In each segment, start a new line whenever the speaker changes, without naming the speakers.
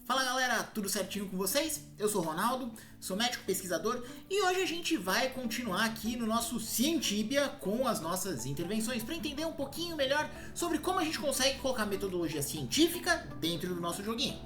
Fala galera, tudo certinho com vocês? Eu sou o Ronaldo, sou médico pesquisador e hoje a gente vai continuar aqui no nosso Cientibia com as nossas intervenções para entender um pouquinho melhor sobre como a gente consegue colocar metodologia científica dentro do nosso joguinho.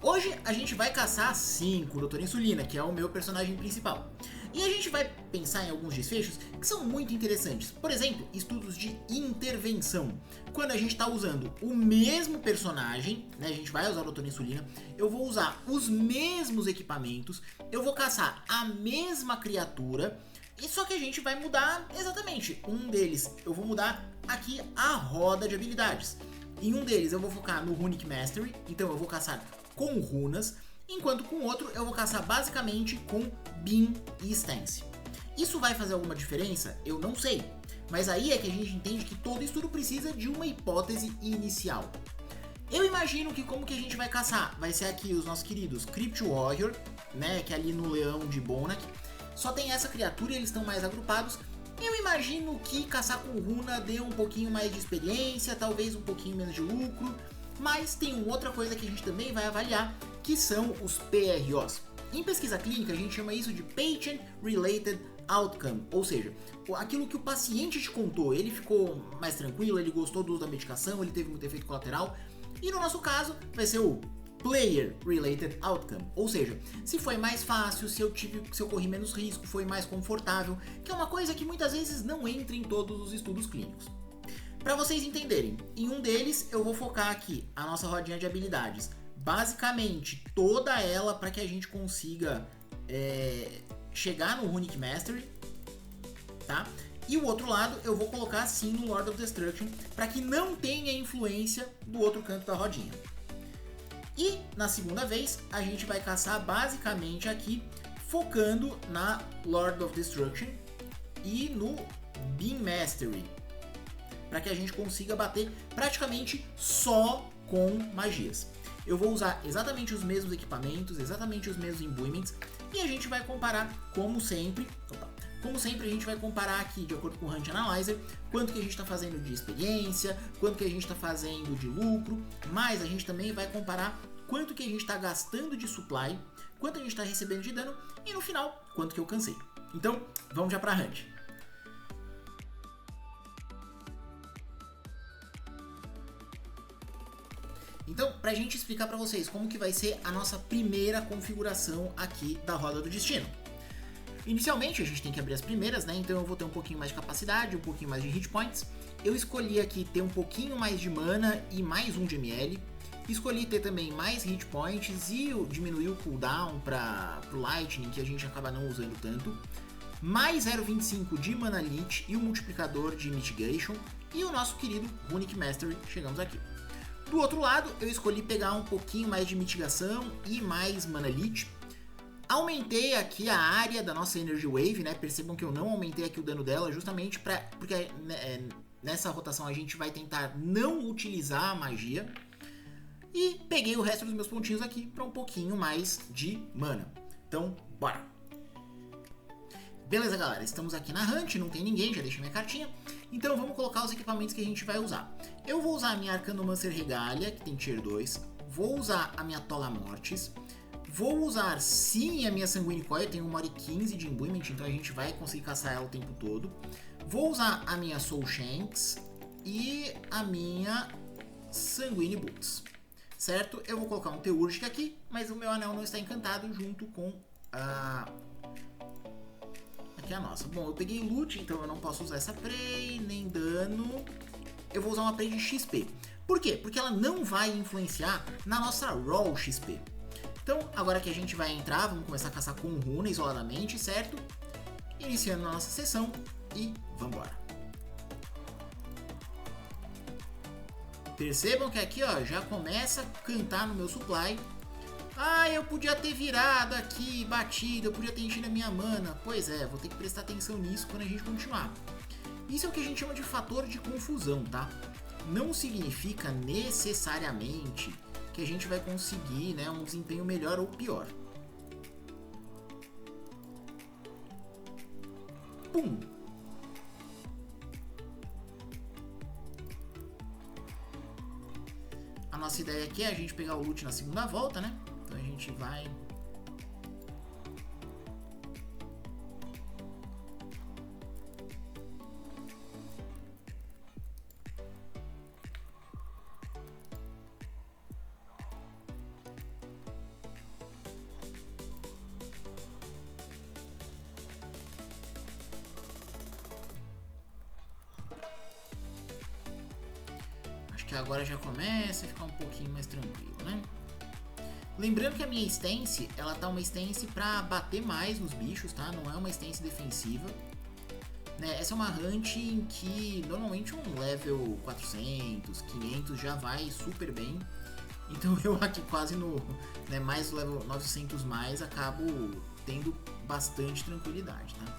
Hoje a gente vai caçar sim com o Dr. Insulina, que é o meu personagem principal. E a gente vai pensar em alguns desfechos que são muito interessantes. Por exemplo, estudos de intervenção. Quando a gente está usando o mesmo personagem, né, a gente vai usar o Dr. Insulina, eu vou usar os mesmos equipamentos, eu vou caçar a mesma criatura, e só que a gente vai mudar exatamente. Um deles eu vou mudar aqui a roda de habilidades. Em um deles eu vou focar no Runic Mastery, então eu vou caçar com runas, enquanto com o outro eu vou caçar basicamente com Beam e Stance. Isso vai fazer alguma diferença? Eu não sei, mas aí é que a gente entende que todo estudo precisa de uma hipótese inicial. Eu imagino que como que a gente vai caçar? Vai ser aqui os nossos queridos Crypt Warrior, né, que é ali no Leão de Bonak. Só tem essa criatura e eles estão mais agrupados. Eu imagino que caçar com runa dê um pouquinho mais de experiência, talvez um pouquinho menos de lucro. Mas tem uma outra coisa que a gente também vai avaliar, que são os PROs. Em pesquisa clínica, a gente chama isso de Patient Related Outcome, ou seja, aquilo que o paciente te contou, ele ficou mais tranquilo, ele gostou do uso da medicação, ele teve muito efeito colateral. E no nosso caso, vai ser o Player Related Outcome, ou seja, se foi mais fácil, se eu corri menos risco, foi mais confortável, que é uma coisa que muitas vezes não entra em todos os estudos clínicos. Para vocês entenderem, em um deles eu vou focar aqui a nossa rodinha de habilidades, basicamente toda ela para que a gente consiga chegar no Runic Mastery, tá? E o outro lado eu vou colocar sim no Lord of Destruction para que não tenha influência do outro canto da rodinha. E na segunda vez a gente vai caçar basicamente aqui focando na Lord of Destruction e no Beam Mastery, para que a gente consiga bater praticamente só com magias. Eu vou usar exatamente os mesmos equipamentos, exatamente os mesmos imbuements, e a gente vai comparar como sempre. Como sempre a gente vai comparar aqui, de acordo com o Hunt Analyzer, quanto que a gente está fazendo de experiência, quanto que a gente está fazendo de lucro, mas a gente também vai comparar quanto que a gente está gastando de supply, quanto a gente está recebendo de dano, e no final, quanto que eu cansei. Então, vamos já para Hunt. Então, pra gente explicar pra vocês como que vai ser a nossa primeira configuração aqui da Roda do Destino. Inicialmente, a gente tem que abrir as primeiras, né? Então eu vou ter um pouquinho mais de capacidade, um pouquinho mais de hit points. Eu escolhi aqui ter um pouquinho mais de mana e mais 1 de ML. Escolhi ter também mais hit points e diminuir o cooldown pro Lightning, que a gente acaba não usando tanto. Mais 0,25 de Mana Leech e o multiplicador de Mitigation. E o nosso querido Runic Mastery, chegamos aqui. Do outro lado, eu escolhi pegar um pouquinho mais de mitigação e mais Mana Leech. Aumentei aqui a área da nossa Energy Wave, né? Percebam que eu não aumentei aqui o dano dela, justamente porque nessa rotação a gente vai tentar não utilizar a magia. E peguei o resto dos meus pontinhos aqui para um pouquinho mais de mana. Então, bora! Beleza, galera, estamos aqui na Hunt, não tem ninguém, já deixei minha cartinha. Então vamos colocar os equipamentos que a gente vai usar. Eu vou usar a minha Arcanomancer Regalia, que tem Tier 2. Vou usar a minha Tola Mortis. Vou usar sim a minha Sanguine Coil, eu tenho 1h15 de Imbuement, então a gente vai conseguir caçar ela o tempo todo. Vou usar a minha Soul Shanks e a minha Sanguine Boots. Certo? Eu vou colocar um Teurgic aqui, mas o meu anel não está encantado junto com a... Aqui é a nossa. Bom, eu peguei loot, então eu não posso usar essa Prey, nem dano. Eu vou usar uma Prey de XP. Por quê? Porque ela não vai influenciar na nossa Raw XP. Então, agora que a gente vai entrar, vamos começar a caçar com runa isoladamente, certo? Iniciando a nossa sessão e vambora. Percebam que aqui ó, já começa a cantar no meu supply. Ah, eu podia ter virado aqui, batido, eu podia ter enchido a minha mana. Pois é, vou ter que prestar atenção nisso quando a gente continuar. Isso é o que a gente chama de fator de confusão, tá? Não significa necessariamente que a gente vai conseguir, né, um desempenho melhor ou pior. Pum! nossa ideia aqui é a gente pegar o loot na segunda volta, né? Então a gente vai... que agora já começa a ficar um pouquinho mais tranquilo, né? Lembrando que a minha stance, ela tá uma stance pra bater mais nos bichos, tá? Não é uma stance defensiva. Né? Essa é uma hunt em que normalmente um level 400, 500 já vai super bem. Então eu aqui quase no mais level 900 mais acabo tendo bastante tranquilidade, tá?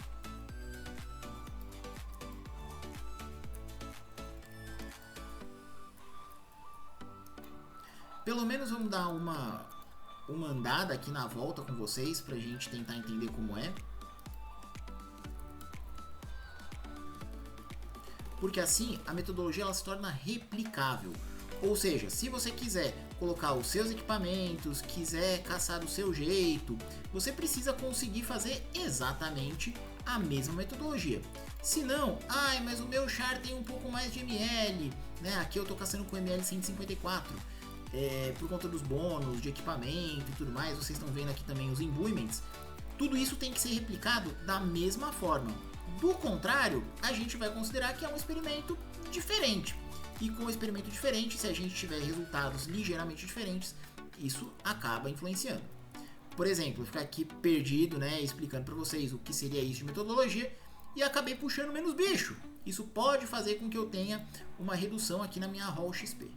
Pelo menos vamos dar uma andada aqui na volta com vocês pra gente tentar entender como é. Porque assim a metodologia ela se torna replicável. Ou seja, se você quiser colocar os seus equipamentos, quiser caçar do seu jeito, você precisa conseguir fazer exatamente a mesma metodologia. Se não, mas o meu char tem um pouco mais de ML, né? Aqui eu tô caçando com ML 154. Por conta dos bônus, de equipamento e tudo mais, vocês estão vendo aqui também os imbuements, tudo isso tem que ser replicado da mesma forma. Do contrário, a gente vai considerar que é um experimento diferente. E com um experimento diferente, se a gente tiver resultados ligeiramente diferentes, isso acaba influenciando. Por exemplo, ficar aqui perdido, né, explicando para vocês o que seria isso de metodologia e acabei puxando menos bicho. Isso pode fazer com que eu tenha uma redução aqui na minha roll XP.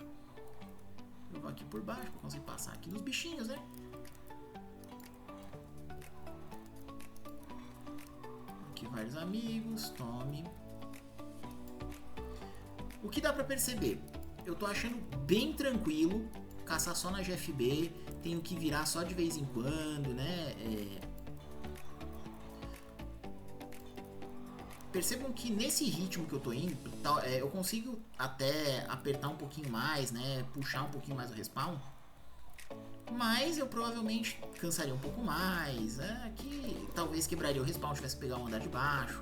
Eu vou aqui por baixo para conseguir passar aqui nos bichinhos, né? Aqui vários amigos, tome. O que dá para perceber? Eu tô achando bem tranquilo caçar só na GFB, tenho que virar só de vez em quando, né? Percebam que nesse ritmo que eu tô indo, eu consigo até apertar um pouquinho mais, né? Puxar um pouquinho mais o respawn. Mas eu provavelmente cansaria um pouco mais. Aqui talvez quebraria o respawn, tivesse que pegar um andar de baixo.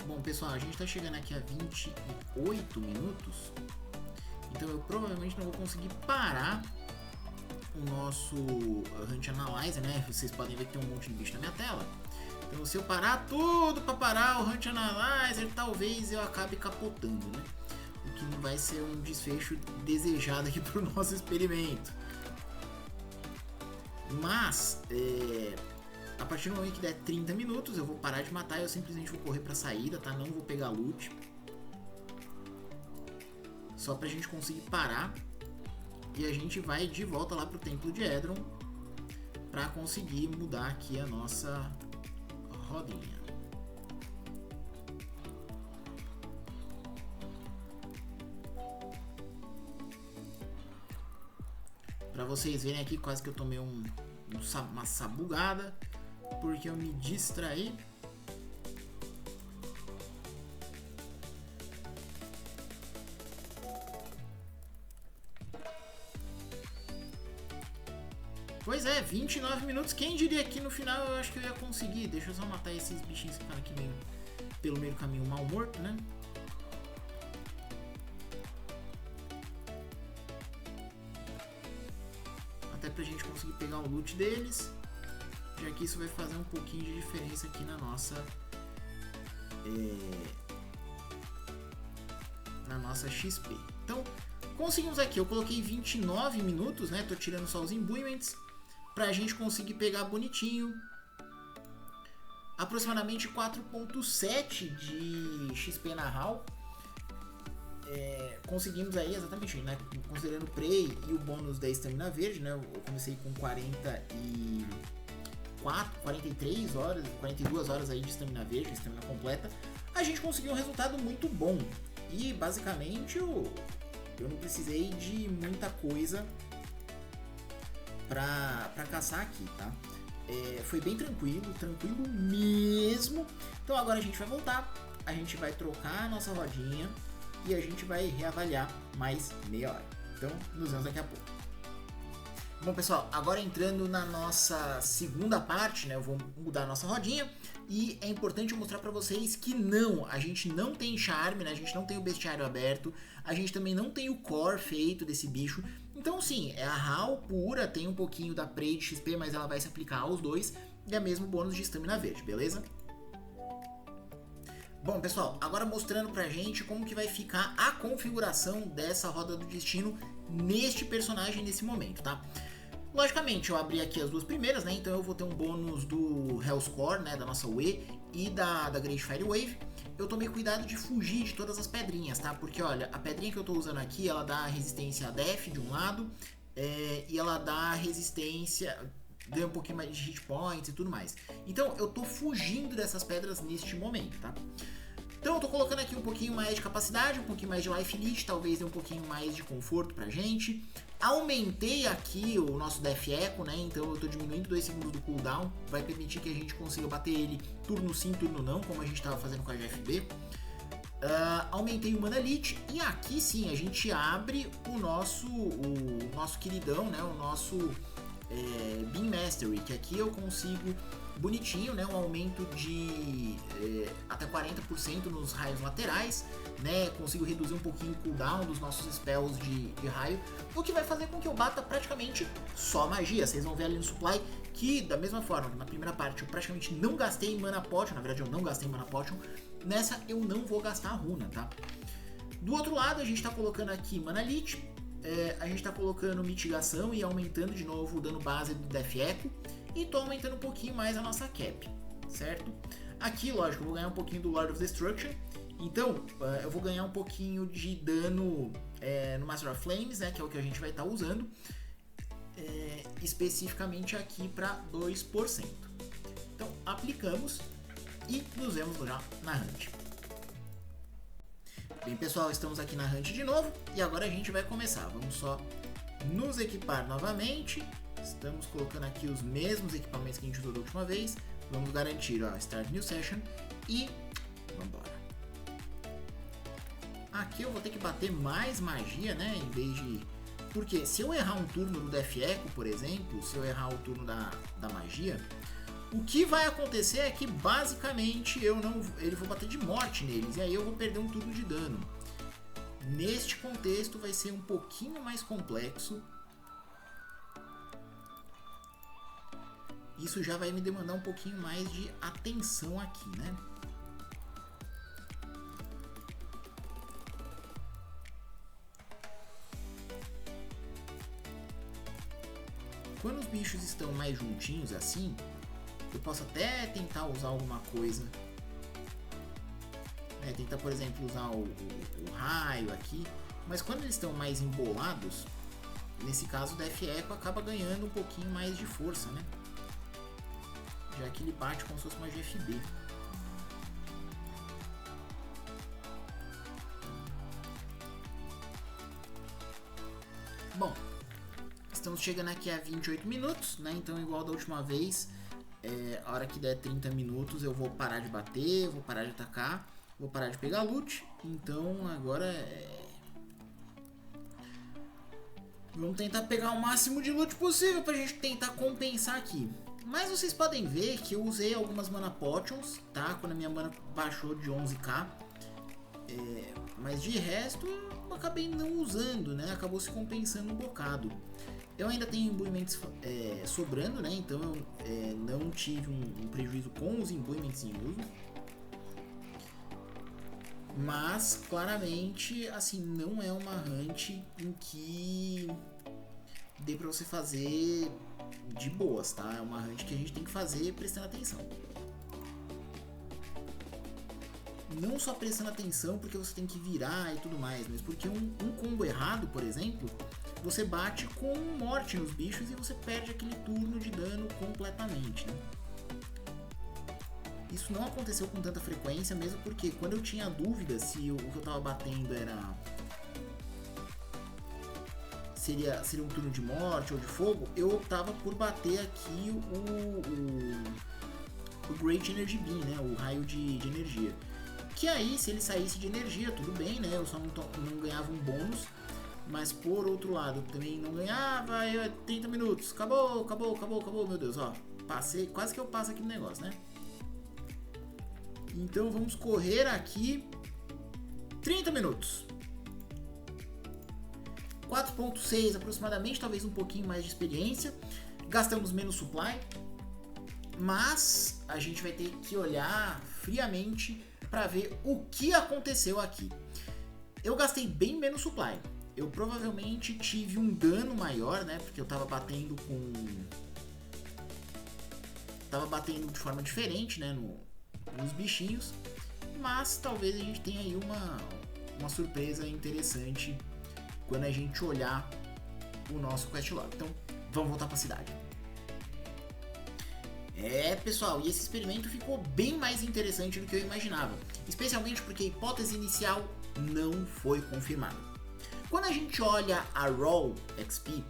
Bom, pessoal, a gente tá chegando aqui a 28 minutos. Então eu provavelmente não vou conseguir parar o nosso Hunt Analyzer, né? Vocês podem ver que tem um monte de bicho na minha tela. Então se eu parar tudo para parar o Hunt Analyzer, talvez eu acabe capotando, né? O que não vai ser um desfecho desejado aqui para o nosso experimento. Mas, a partir do momento que der 30 minutos, eu vou parar de matar e eu simplesmente vou correr para a saída, tá? Não vou pegar loot. Só pra gente conseguir parar. E a gente vai de volta lá pro Templo de Edron para conseguir mudar aqui a nossa rodinha. Para vocês verem aqui, quase que eu tomei uma sabugada porque eu me distraí. Pois é, 29 minutos, quem diria que no final eu acho que eu ia conseguir. Deixa eu só matar esses bichinhos que estão aqui pelo meio do caminho mal morto, né? Até pra gente conseguir pegar o loot deles. Já que isso vai fazer um pouquinho de diferença aqui na nossa XP. Então, conseguimos aqui, eu coloquei 29 minutos, né? Tô tirando só os imbuements pra gente conseguir pegar bonitinho. Aproximadamente 4.7 de XP na HAL. Conseguimos aí exatamente, né? Considerando o Prey e o bônus da estamina verde, né? Eu comecei com 43 horas, 42 horas aí de estamina verde, estamina completa. A gente conseguiu um resultado muito bom. E basicamente eu não precisei de muita coisa pra caçar aqui, tá? foi bem tranquilo, tranquilo mesmo. Então agora a gente vai voltar, a gente vai trocar a nossa rodinha e a gente vai reavaliar mais meia hora. Então nos vemos daqui a pouco. Bom pessoal, agora entrando na nossa segunda parte, né, eu vou mudar a nossa rodinha e é importante eu mostrar pra vocês que a gente não tem charme, né, a gente não tem o bestiário aberto, a gente também não tem o core feito desse bicho, então sim, é a HAL pura, tem um pouquinho da Prey de XP, mas ela vai se aplicar aos dois, e é mesmo bônus de estamina verde, beleza? Bom pessoal, agora mostrando pra gente como que vai ficar a configuração dessa roda do destino neste personagem nesse momento, tá? Logicamente, eu abri aqui as duas primeiras, né? Então eu vou ter um bônus do Hell's Core, né? Da nossa UE e da Great Fire Wave. Eu tomei cuidado de fugir de todas as pedrinhas, tá? Porque, olha, a pedrinha que eu tô usando aqui, ela dá resistência a def de um lado e ela dá resistência, ganha um pouquinho mais de hit points e tudo mais. Então eu tô fugindo dessas pedras neste momento, tá? Então eu tô colocando aqui um pouquinho mais de capacidade, um pouquinho mais de life lead, talvez dê um pouquinho mais de conforto pra gente. Aumentei aqui o nosso Def Echo, né? Então eu tô diminuindo 2 segundos do cooldown, vai permitir que a gente consiga bater ele turno sim, turno não, como a gente estava fazendo com a GFB. Aumentei o Mana Leech e aqui sim a gente abre o nosso queridão, né? O nosso Beam Mastery, que aqui eu consigo bonitinho, né, um aumento de até 40% nos raios laterais, né, consigo reduzir um pouquinho o cooldown dos nossos spells de raio, o que vai fazer com que eu bata praticamente só magia. Vocês vão ver ali no supply que, da mesma forma, na primeira parte eu praticamente não gastei mana potion, na verdade eu não gastei mana potion, nessa eu não vou gastar a runa, tá? Do outro lado a gente tá colocando aqui Mana Leech, a gente tá colocando mitigação e aumentando de novo o dano base do Def Echo, e tô aumentando um pouquinho mais a nossa cap, certo? Aqui, lógico, eu vou ganhar um pouquinho do Lord of Destruction, então eu vou ganhar um pouquinho de dano no Master of Flames, né, que é o que a gente vai estar usando, especificamente aqui para 2%. Então aplicamos e nos vemos já na Hunt. Bem pessoal, estamos aqui na Hunt de novo e agora a gente vai começar. Vamos só nos equipar novamente. Estamos colocando aqui os mesmos equipamentos que a gente usou da última vez. Vamos garantir, ó, Start New Session e vamos embora. Aqui eu vou ter que bater mais magia, né, em vez de... Porque se eu errar um turno do Def Echo, por exemplo, se eu errar o turno da magia, o que vai acontecer é que basicamente ele vou bater de morte neles e aí eu vou perder um turno de dano. Neste contexto vai ser um pouquinho mais complexo. Isso já vai me demandar um pouquinho mais de atenção aqui, né? Quando os bichos estão mais juntinhos assim, eu posso até tentar usar alguma coisa. Tentar, por exemplo, usar o raio aqui. Mas quando eles estão mais embolados, nesse caso o Def Echo acaba ganhando um pouquinho mais de força, né? Já que ele bate como se fosse uma GFB. Bom, estamos chegando aqui a 28 minutos, né? Então, igual da última vez, a hora que der 30 minutos eu vou parar de bater, vou parar de atacar, vou parar de pegar loot. Então, agora vamos tentar pegar o máximo de loot possível pra gente tentar compensar aqui. Mas vocês podem ver que eu usei algumas mana potions, tá? Quando a minha mana baixou de 11k. Mas de resto eu acabei não usando, né? Acabou se compensando um bocado. Eu ainda tenho imbuimentos sobrando, né? Então eu não tive um prejuízo com os imbuimentos em uso. Mas claramente, assim, não é uma hunt em que dê pra você fazer de boas, tá? É uma hunt que a gente tem que fazer prestando atenção. Não só prestando atenção porque você tem que virar e tudo mais, mas porque um combo errado, por exemplo, você bate com morte nos bichos e você perde aquele turno de dano completamente, né? Isso não aconteceu com tanta frequência, mesmo porque quando eu tinha dúvida se o que eu tava batendo seria um turno de morte ou de fogo, eu optava por bater aqui o Great Energy Beam, né? O raio de energia. Que aí, se ele saísse de energia, tudo bem, né? Eu só não ganhava um bônus. Mas por outro lado, também não ganhava, 30 minutos. Acabou, meu Deus, ó. Passei, quase que eu passo aqui no negócio, né? Então vamos correr aqui 30 minutos. 4.6 aproximadamente, talvez um pouquinho mais de experiência. Gastamos menos supply. Mas a gente vai ter que olhar friamente para ver o que aconteceu aqui. Eu gastei bem menos supply. Eu provavelmente tive um dano maior, né? Porque eu tava batendo de forma diferente, né? Nos bichinhos. Mas talvez a gente tenha aí uma surpresa interessante quando a gente olhar o nosso questlog. Então, vamos voltar pra cidade. Pessoal, e esse experimento ficou bem mais interessante do que eu imaginava. Especialmente porque a hipótese inicial não foi confirmada. Quando a gente olha a Raw XP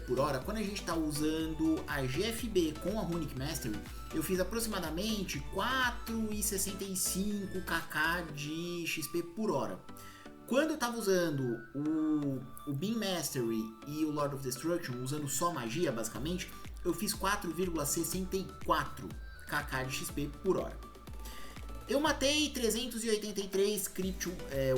por hora, quando a gente está usando a GFB com a Runic Mastery, eu fiz aproximadamente 4,65 kk de XP por hora. Quando eu estava usando o Beam Mastery e o Lord of Destruction, usando só magia basicamente, eu fiz 4,64 kk de XP por hora. Eu matei 383 Crypt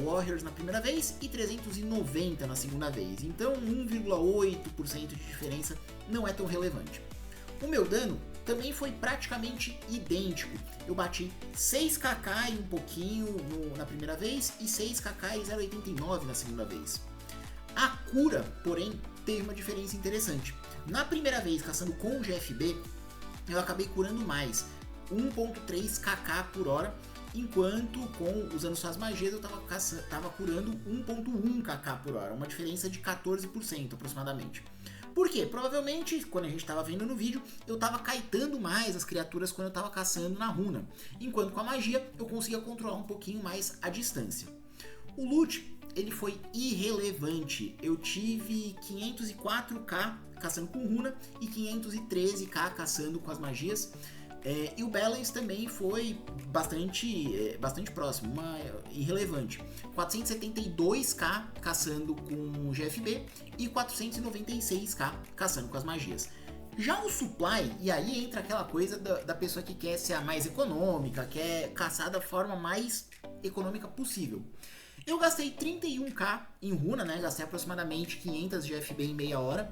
Warriors na primeira vez e 390 na segunda vez, então 1,8% de diferença não é tão relevante. O meu dano também foi praticamente idêntico, eu bati 6kk e um pouquinho na primeira vez e 6kk e 0,89 na segunda vez. A cura, porém, teve uma diferença interessante. Na primeira vez, caçando com o GFB, eu acabei curando mais, 1.3 kk por hora, enquanto usando suas magias eu tava curando 1.1 kk por hora, uma diferença de 14% aproximadamente. Por quê? Provavelmente, quando a gente estava vendo no vídeo, eu estava caetando mais as criaturas quando eu estava caçando na runa, enquanto com a magia eu conseguia controlar um pouquinho mais a distância. O loot, ele foi irrelevante, eu tive 504k caçando com runa e 513k caçando com as magias. E o balance também foi bastante próximo, irrelevante. 472k caçando com GFB e 496k caçando com as magias. Já o supply, e aí entra aquela coisa da pessoa que quer ser a mais econômica, quer caçar da forma mais econômica possível. Eu gastei 31k em runa, né? Gastei aproximadamente 500 GFB em meia hora.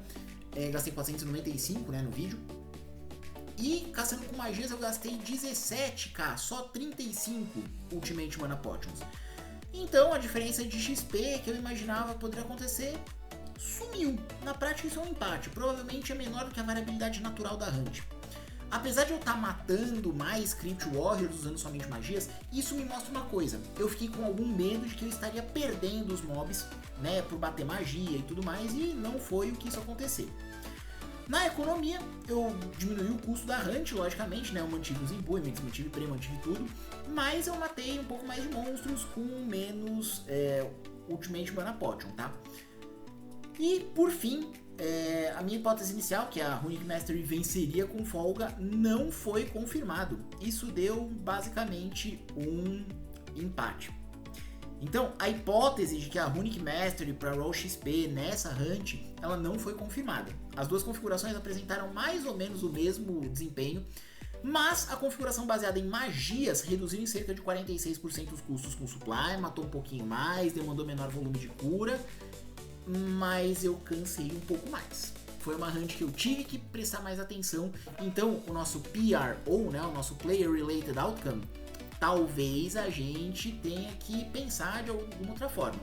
Gastei 495, né, no vídeo. E caçando com magias eu gastei 17k, só 35 Ultimate Mana Potions. Então a diferença de XP que eu imaginava poderia acontecer sumiu. Na prática isso é um empate, provavelmente é menor do que a variabilidade natural da Hunt. Apesar de eu estar matando mais Crypt Warriors usando somente magias, isso me mostra uma coisa. Eu fiquei com algum medo de que eu estaria perdendo os mobs, né, por bater magia e tudo mais, e não foi o que isso acontecer. Na economia, eu diminui o custo da Hunt, logicamente, né? Eu mantive os imbuements, mantive tudo, mas eu matei um pouco mais de monstros com menos Ultimate Mana Potion, tá? E, por fim, a minha hipótese inicial, que a Runic Mastery venceria com folga, não foi confirmado. Isso deu, basicamente, um empate. Então, a hipótese de que a Runic Mastery para Raw XP nessa Hunt, ela não foi confirmada. As duas configurações apresentaram mais ou menos o mesmo desempenho, mas a configuração baseada em magias reduziu em cerca de 46% os custos com supply, matou um pouquinho mais, demandou menor volume de cura, mas eu cansei um pouco mais. Foi uma hunt que eu tive que prestar mais atenção, então o nosso PRO, né, o nosso Player Related Outcome, talvez a gente tenha que pensar de alguma outra forma.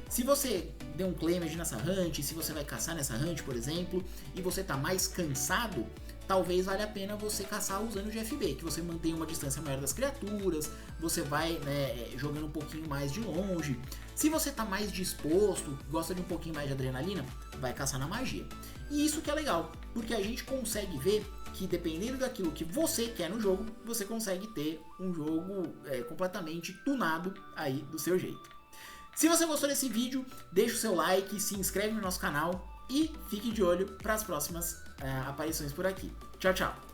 Se você deu um claimage nessa hunt, se você vai caçar nessa hunt, por exemplo, e você está mais cansado, talvez valha a pena você caçar usando o GFB, que você mantém uma distância maior das criaturas, você vai, né, jogando um pouquinho mais de longe. Se você está mais disposto, gosta de um pouquinho mais de adrenalina, vai caçar na magia. E isso que é legal, porque a gente consegue ver que dependendo daquilo que você quer no jogo, você consegue ter um jogo completamente tunado aí do seu jeito. Se você gostou desse vídeo, deixa o seu like, se inscreve no nosso canal e fique de olho para as próximas aparições por aqui. Tchau, tchau!